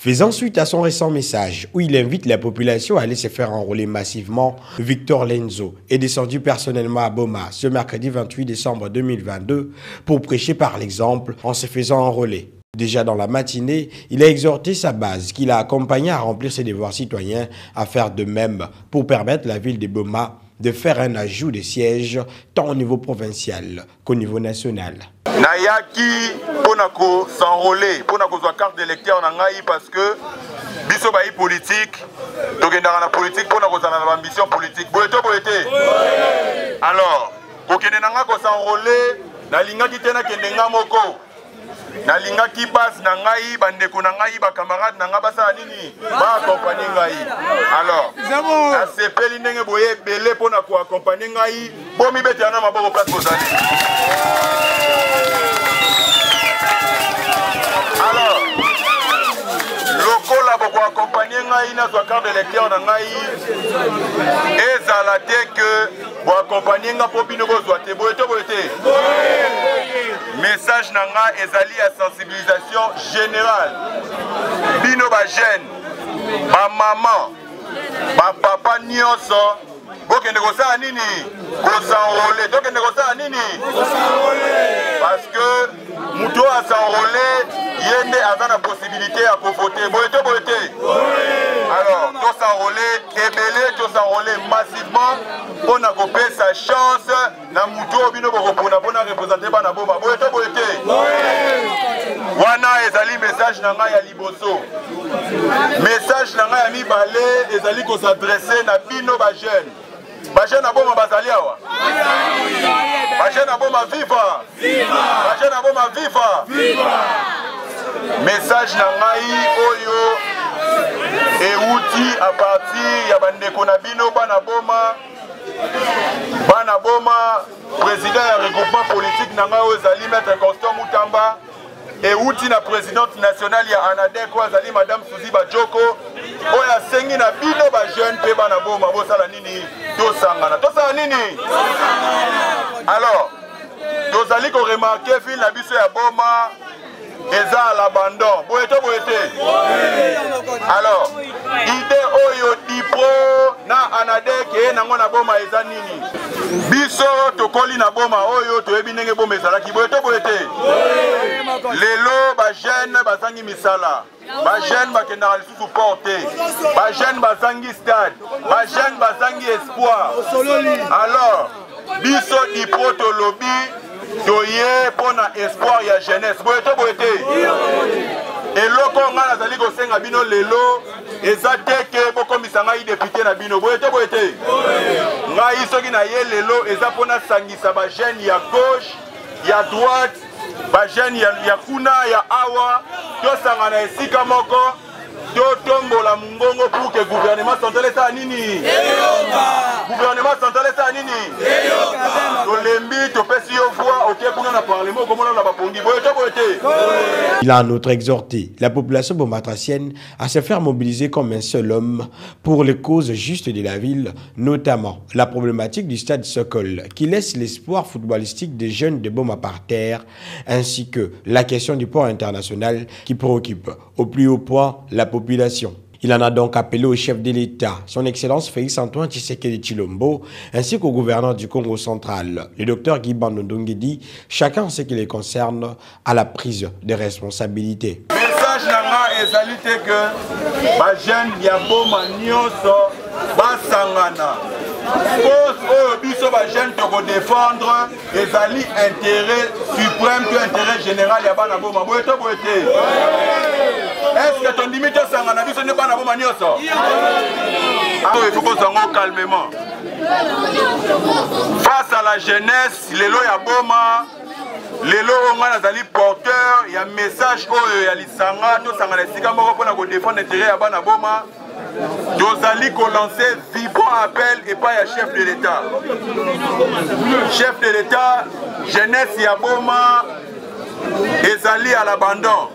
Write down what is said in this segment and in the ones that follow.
Faisant suite à son récent message où il invite la population à aller se faire enrôler massivement, Victor Lenzo est descendu personnellement à Boma ce mercredi 28 décembre 2022 pour prêcher par l'exemple en se faisant enrôler. Déjà dans la matinée, il a exhorté sa base qu'il a accompagné à remplir ses devoirs citoyens à faire de même pour permettre à la ville de Boma de faire un ajout de sièges tant au niveau provincial qu'au niveau national. Nayaki ponako s'enrôler, ponako soit carte d'électeur nangai parce que biso bayi politique, tokendaka na politique ponako za na ambition politique. Boyeto. Alors, kokende nanga ko s'enrôler, na lingaki tena kendenga moko. Na lingaki base na ngai bandeko na ngai ba camarade na nga basa nini ba accompagner ngai. Alors na sepeli ndenge boye belé pona ko accompagner ngai bomi bete na maboko place kozali. Alors lokola boko accompagner ngai na zo carte d'électeur na ngai ezala te que bo accompagner nga po bino bo zo te boyeto. Message nanga ezali à sensibilisation générale. Bino ba jeune, ba maman, ba papa nyonso, bokende ko sa nini? Ko s'enrôler. Tokende ko sa nini? Ko s'enrôler. Parce que muto a s'enrôler, yende a la possibilité à voter. Boyeto. Alors, to s'enrôler, ebele to s'enrôler massivement pour na couper sa chance na muto bino boko pour représenter bana Boma. Boyeto. Wana ezali message na ngai ya liboso. Message na ngai ya mibale ezali ko s'adresser na bino ba jeune. Ba jeune na Boma bazali awa. Ba jeune na Boma viva. Ba jeune na Boma viva. Message na ngai oyo euti à partir ya bandeko na bino bana Boma. Bana Boma, président ya regroupement politique na ngai ozali maître Constant Mutamba et outi na présidente nationale ya ANADEC ozali madame Suzy Bajoko oya sengi na bino ba jeune pe bana Boma bosala nini tosala nini. Alors tozali ko remarquer ville na biso ya Boma eza à l'abandon. Boyeto. Alors idée oyo dipro na ANADEC na ngona Boma eza nini? Biso tokoli na Boma oyo toyebi ndenge Boma ezalaki. Boyeto. Lelo ba jeune bazangi misala. Ba jeune bakendaka lisusu porte. Ba jeune bazangi stade. Ba jeune bazangi espoir. Alors biso dipro tolobi toye pona espoir ya jeunesse. Boyeto. Et loko nga nazali ko senga bino lelo eza teke bokomisa ngai député na bino. Boyeto. Ngai soki na ye lelo eza pona sangisa ba jeune ya gauche ya droite ba jeune ya kuna ya awa to sanga na esika moko to tombola mungongo pour que gouvernement central esa nini? Gouvernement central esa nini? Tolembi to pesi yo voix OK pour na parlement comme on a ba pongi. Boyeto. Il a en outre exhorté la population bomatracienne à se faire mobiliser comme un seul homme pour les causes justes de la ville, notamment la problématique du stade Sokol qui laisse l'espoir footballistique des jeunes de Boma par terre, ainsi que la question du port international qui préoccupe au plus haut point la population. Il en a donc appelé au chef de l'État, son Excellence Félix Antoine Tshisekedi Tshilombo, ainsi qu'au gouverneur du Congo central, le docteur Guy Bandondongedi, chacun en ce qui les concerne, à la prise de responsabilités. Message nanga ezali te que ba jeune ya Boma nyonso basangana. Cause oyo biso ba jeune toko défendre ezali intérêt suprême que intérêt général ya bana Boma. Boyeto. Est-ce que ton limite sangana biso ne bana Boma nyonso? Il faut qu'on s'en calmement. Face à la jeunesse, lelo ya Boma, lelo onga nazali porteur ya message oyo ya lisanga to sangana sika moko pona ko défendre intérêt ya bana Boma. Tozali ko lancer vibrant appel et pas ya chef de l'État. Chef de l'État, jeunesse ya Boma ezali à l'abandon.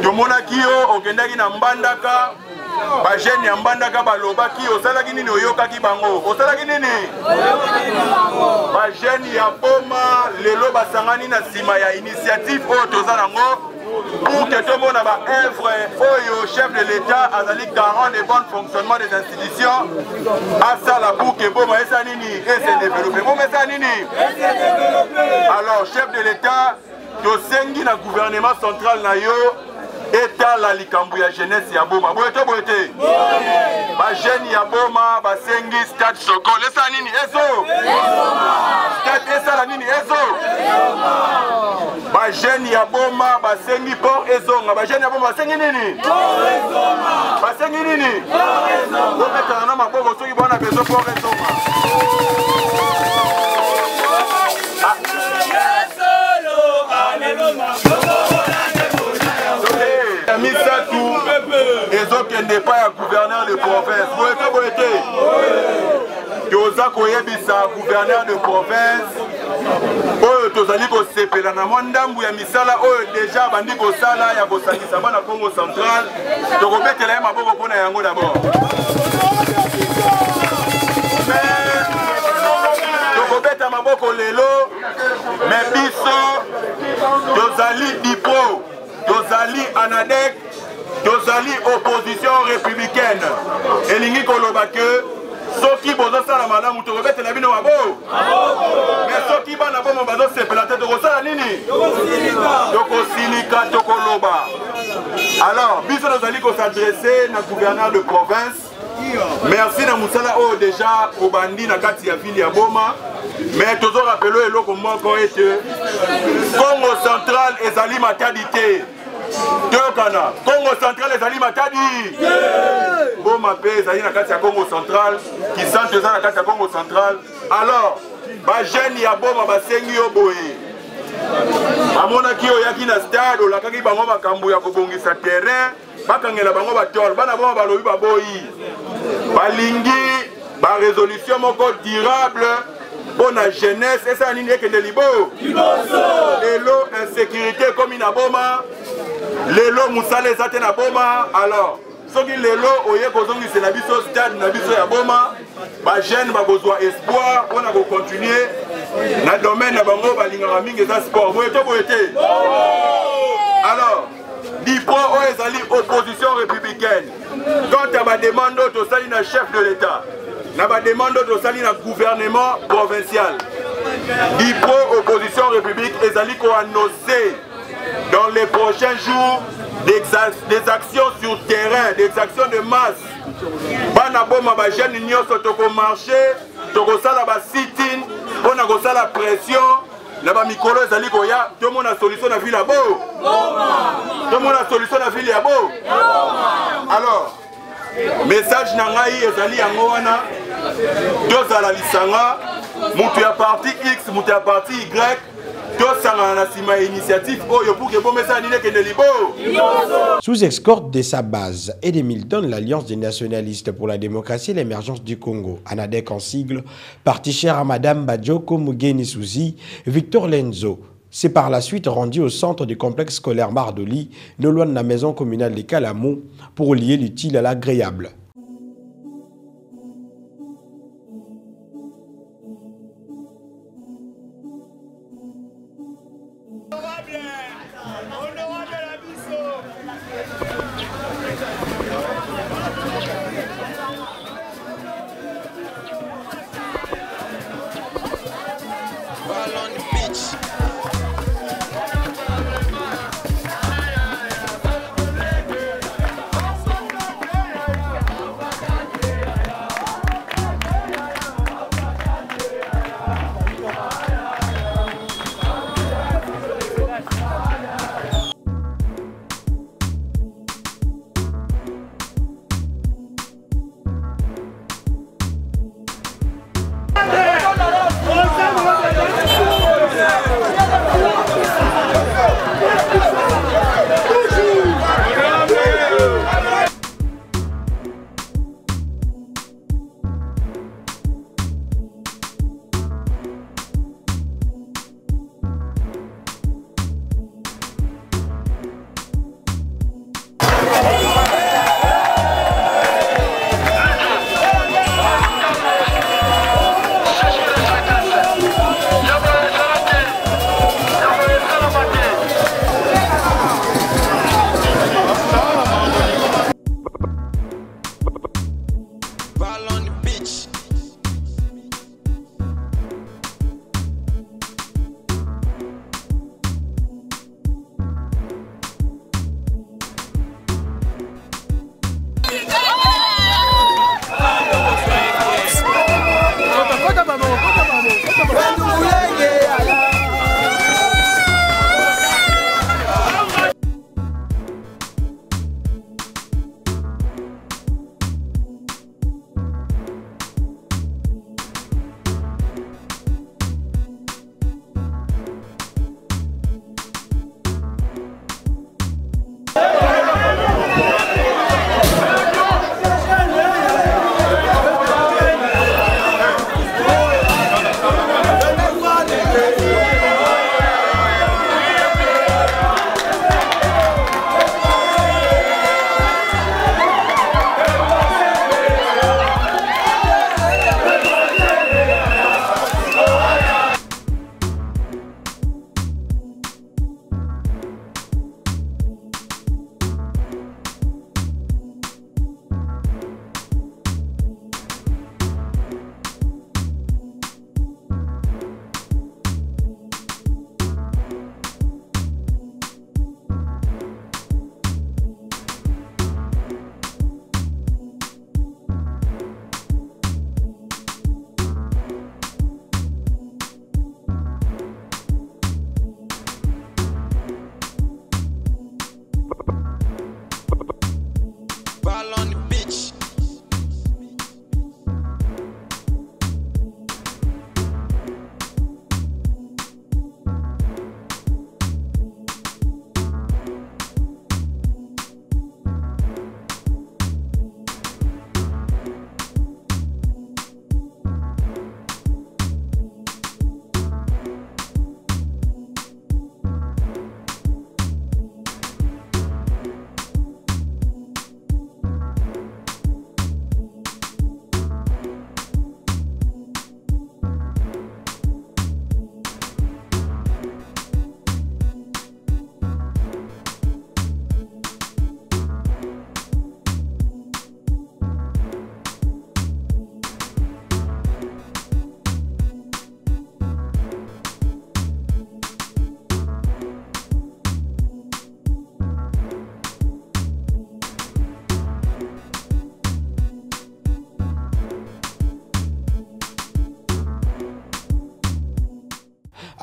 Tomonaki yo okendaki na mbandaka ba jeune ya mbandaka balobaki osalaki nini oyokaki bango osalaki nini ba jeune ya Boma lelo basangani na sima ya initiative oyo toza nango pour que tout le monde ait œuvre au chef de l'État, Azali garant des bons fonctionnements des institutions, à ça la pour que bon, et se développer. Bon, mais ça nini. Alors, chef de l'État, to sengi na gouvernement central na yo, État la likambu ya jeunesse ya boma. Boyete boyete. Ba jeune ya boma, ba sengi stade Sokol. Esa nini eso? Stade esa la nini eso? Ba jeune ya boma, ba sengi port ezonga. Ba jeune ya boma, ba sengi nini? Ba sengi nini? Boka na maboko soki bona bezo port ezonga. Misatu ezokende pa ya gouverneur de province. Boyete boyete. Toza koyebisa gouverneur de province oyo tozali kosepela na mwa ndambu ya misala oyo deja bandi kosala ya kosangisa bana Congo central. Tokobetela ye maboko mpona yango d'abord. Tokobeta maboko lelo me biso tozali dipro, tozali anadek, tozali opposition républicaine. Elingi koloba ke soki bozo sala malamu tokobetela bino mabo. Mais soki bana bomo bazo sepela te tokosala nini? Tokosilika tokoloba. Alors, biso tozali s'adresser na gouverneur de province. Merci na musala oyo déjà obandi na kati ya ville ya Boma. Mais tozo rappelo eloko moko ete Congo central ezali matadi te. Tokana Congo central ezali matadi. Boma pe ezali na kati ya Congo central, qui centre ezali na kati ya Congo central. Alors, ba jeune ya Boma basengi yo boye. Amona ki oyaki na stade olakaki bango makambo ya kobongisa terrain, bakangela bango batol, bana Boma balobi baboyi. Balingi ba résolution moko durable pour la jeunesse et ça nini ekende libo. Lelo insécurité comme na Boma. Lelo musala ezate na Boma. Alors soki lelo oye kozongi c'est na biso stade na biso ya Boma, ba jeune ba besoin espoir on a continuer na domaine na bango balingaka mingi za sport. Boyete boyete. Alors Dipo ezali opposition républicaine. Quand à ma demande to sali na chef de l'État, na ba demande to sali na gouvernement provincial. Dipo opposition république ezali ko annoncer dans les prochains jours des actions sur terrain, des actions de masse. Bana Boma ba jeune nyonso toko marcher, toko sala ba sit-in, bona ko sala pression. Là-bas, Mikolo ezali koya, tout le monde a solution na ville à beau. Tout le monde a solution na ville à beau. Alors, message nangai ezali yango wana, deux ala lisanga, mutu ya parti X, mutu ya parti Y, Sous escorte de sa base et des militants de l'Alliance des nationalistes pour la démocratie et l'émergence du Congo, ANADEC en sigle, parti cher à Madame Badioko Mugeni Souzi, Victor Lenzo s'est par la suite rendu au centre du complexe scolaire Mardoli, non loin de la maison communale des Calamou, pour lier l'utile à l'agréable.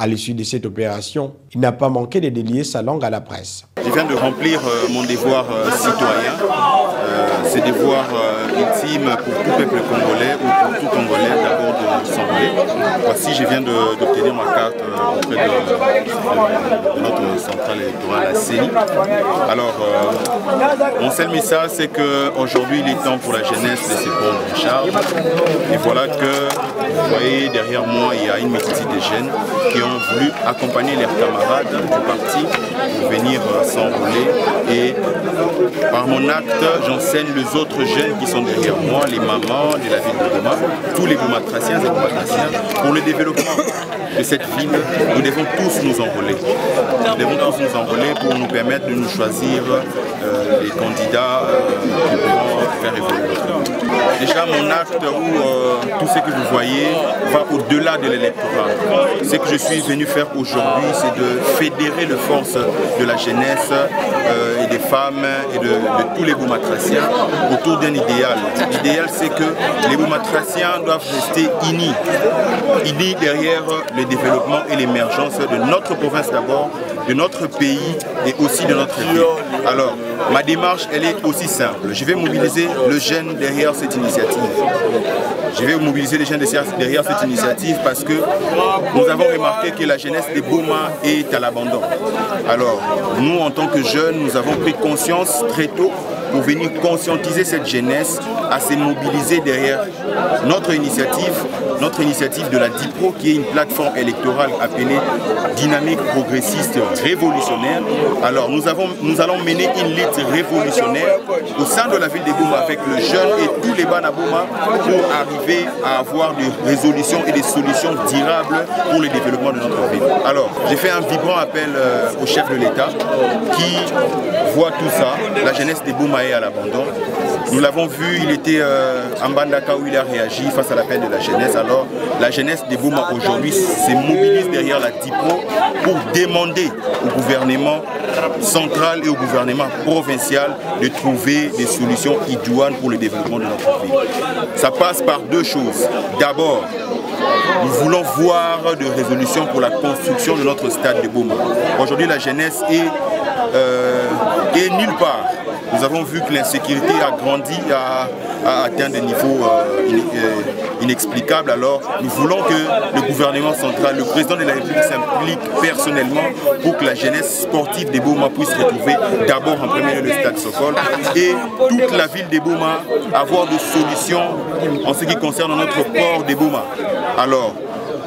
À l'issue de cette opération, il n'a pas manqué de délier sa langue à la presse. Je viens de remplir mon devoir citoyen, c'est devoir ultime pour tout peuple congolais ou pour tout Congolais d'abord de s'enrôler. Voici, je viens d'obtenir ma carte auprès de notre centrale électorale, la CENI. Alors, mon seul message, c'est qu'aujourd'hui, il est temps pour la jeunesse de se prendre en charge. Et voilà que, vous voyez, derrière moi, il y a une multitude de jeunes qui ont voulu accompagner leurs camarades du parti pour venir s'enrôler. Et par mon acte, j'enseigne les autres jeunes qui sont derrière moi, les mamans de la ville de Goma, tous les Boumatraciens et Boumatraciens, pour le développement de cette ville. Nous devons tous nous enrôler. Nous devons tous nous enrôler pour nous permettre de nous choisir les candidats qui pourront faire évoluer notre ville. Déjà, mon acte où tout ce que vous voyez va au-delà de l'électorat. Ce que je suis venu faire aujourd'hui, c'est de fédérer les forces de la jeunesse et des femmes et de tous les Boumatraciens autour d'un idéal. L'idéal, c'est que les Boumatraciens doivent rester unis derrière le développement et l'émergence de notre province d'abord, de notre pays et aussi de notre ville. Alors, ma démarche, elle est aussi simple. Je vais mobiliser le jeune derrière cette initiative. Je vais mobiliser les jeunes derrière cette initiative parce que nous avons remarqué que la jeunesse des Boma est à l'abandon. Alors, nous, en tant que jeunes, nous avons pris conscience très tôt pour venir conscientiser cette jeunesse à se mobiliser derrière notre initiative de la DIPRO, qui est une plateforme électorale appelée Dynamique Progressiste Révolutionnaire. Alors nous allons mener une lutte révolutionnaire au sein de la ville de Goma avec le jeune et tous les Banaboma pour arriver à avoir des résolutions et des solutions durables pour le développement de notre ville. Alors j'ai fait un vibrant appel au chef de l'État qui voit tout ça, la jeunesse de Goma est à l'abandon. Nous l'avons vu, il était en Bandaka où il a réagi face à l'appel de la jeunesse. Alors la jeunesse de Goma aujourd'hui se mobilise derrière la DIPRO pour demander au gouvernement central et au gouvernement provincial de trouver des solutions idoines pour le développement de notre ville. Ça passe par deux choses. D'abord, nous voulons voir des résolutions pour la construction de notre stade de Goma. Aujourd'hui, la jeunesse est nulle part. Nous avons vu que l'insécurité a grandi, a atteint des niveaux inexplicables. Alors, nous voulons que le gouvernement central, le président de la République s'implique personnellement pour que la jeunesse sportive des Boma puisse retrouver d'abord en premier lieu le stade Sokol et toute la ville des Boma avoir des solutions en ce qui concerne notre port des Boma. Alors,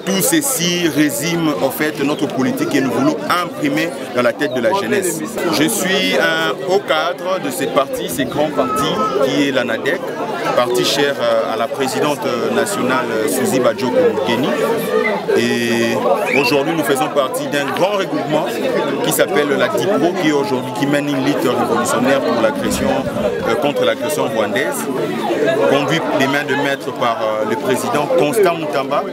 tout ceci résume en fait notre politique que nous voulons imprimer dans la tête de la jeunesse. Je suis un haut cadre de ce parti, ce grand parti qui est l'ANADEC, parti cher à la présidente nationale Suzy Badjoko Mukeni. Et aujourd'hui nous faisons partie d'un grand regroupement qui s'appelle la DIPRO, qui aujourd'hui mène une lutte révolutionnaire pour l'agression contre l'agression rwandaise, conduit des mains de maître par le président Constant Mutamba.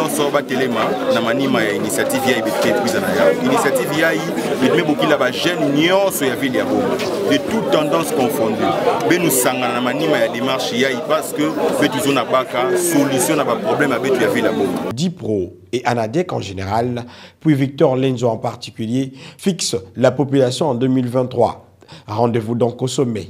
Soba telema na manima ya initiative ya ibete prizana ya initiative ya ibete bokila ba jeune nyonso ya ville ya Goma de toute tendance confondue be nous sangana na manima ya démarche ya parce que betu zona baka solution na ba problème betu ya ville ya Goma. DIPRO et ANADEC en général, puis Victor Lenzo en particulier, fixe la population en 2023. Rendez-vous donc au sommet.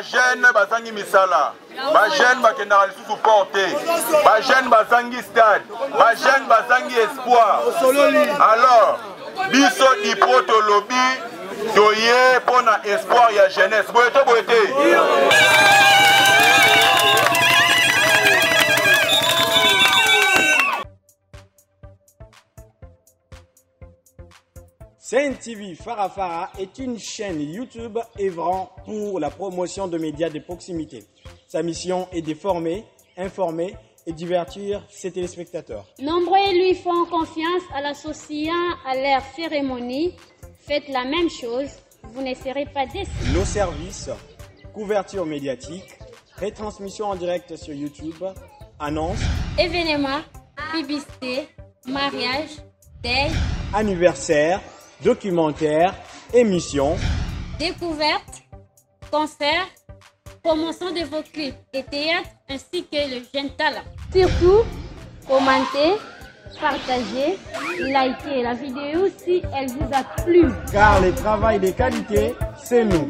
jeune bazangi misala, ba jeune bakendaka lisusu porte, ba jeune bazangi stade, ba jeune bazangi espoir. Alors biso dipoto lobby doye pona espoir ya jeunesse. Boyete boyete. Sen TV Farafara est une chaîne YouTube œuvrant pour la promotion de médias de proximité. Sa mission est de former, informer et divertir ses téléspectateurs. Nombreux lui font confiance en l'associant à leur cérémonie. Faites la même chose, vous ne serez pas déçus. Nos services, couverture médiatique, retransmission en direct sur YouTube, annonces, événements, publicité, mariage, deuil, anniversaire, documentaires, émissions, découvertes, concerts, promotion de vos clips et théâtre ainsi que le jeune talent. Surtout, commentez, partagez, likez la vidéo si elle vous a plu. car le travail de qualité, c'est nous.